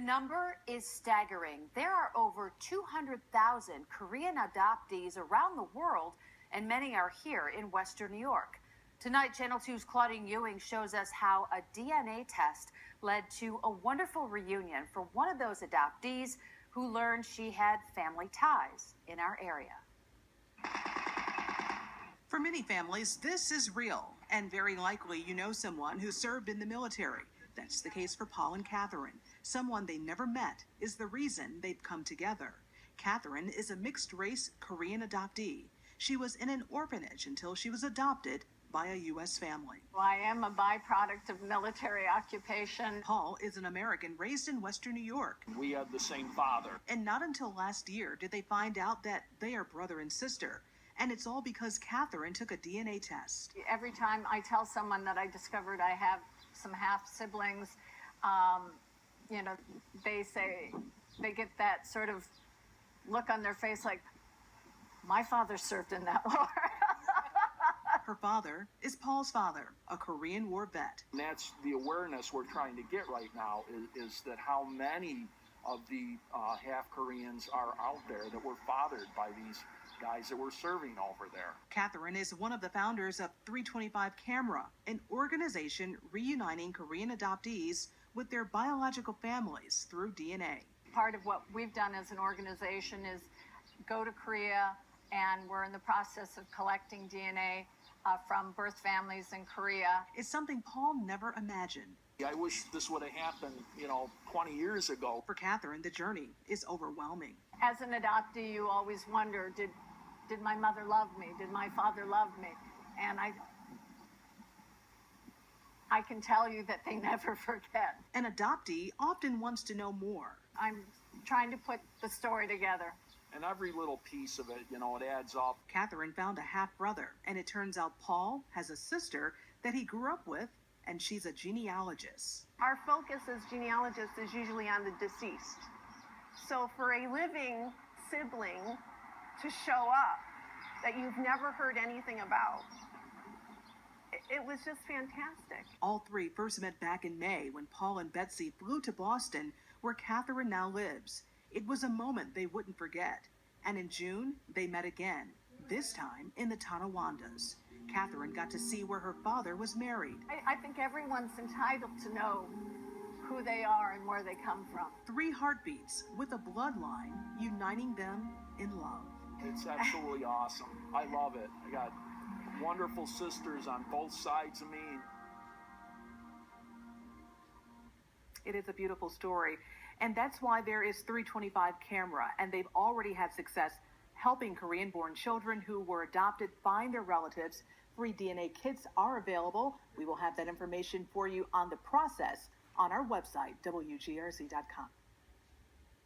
number is staggering. There are over 200,000 Korean adoptees around the world, and many are here in Western New York. Tonight, Channel 2's Claudine Ewing shows us how a DNA test led to a wonderful reunion for one of those adoptees who learned she had family ties in our area. For many families, this is real, and very likely you know someone who served in the military. That's the case for Paul and Katherine. Someone they never met is the reason they've come together. Katherine is a mixed-race Korean adoptee. She was in an orphanage until she was adopted by a U.S. family. I am a byproduct of military occupation. Paul is an American raised in Western New York. We have the same father. And not until last year did they find out that they are brother and sister. And it's all because Katherine took a DNA test. Every time I tell someone that I discovered I have some half-siblings, they get that sort of look on their face like, my father served in that war. Her father is Paul's father, a Korean War vet. And that's the awareness we're trying to get right now is that how many of the half Koreans are out there that were fathered by these guys that were serving over there. Katherine is one of the founders of 325 Camera, an organization reuniting Korean adoptees with their biological families through DNA. Part of what we've done as an organization is go to Korea, and we're in the process of collecting DNA from birth families in Korea. It's something Paul never imagined. I wish this would have happened, 20 years ago. For Katherine, the journey is overwhelming. As an adoptee, you always wonder, did my mother love me? Did my father love me? And I can tell you that they never forget. An adoptee often wants to know more. I'm trying to put the story together. And every little piece of it, it adds up. Katherine found a half-brother, and it turns out Paul has a sister that he grew up with, and she's a genealogist. Our focus as genealogists is usually on the deceased. So for a living sibling to show up that you've never heard anything about, it was just fantastic. All three first met back in May when Paul and Betsy flew to Boston, where Katherine now lives. It was a moment they wouldn't forget. And in June, they met again, this time in the Tonawondas. Katherine got to see where her father was married. I think everyone's entitled to know who they are and where they come from. 3 heartbeats with a bloodline uniting them in love. It's absolutely awesome. I love it. I got wonderful sisters on both sides of me. It is a beautiful story. And that's why there is 325 Camera, and they've already had success helping Korean-born children who were adopted find their relatives. Free DNA kits are available. We will have that information for you on the process on our website, WGRZ.com.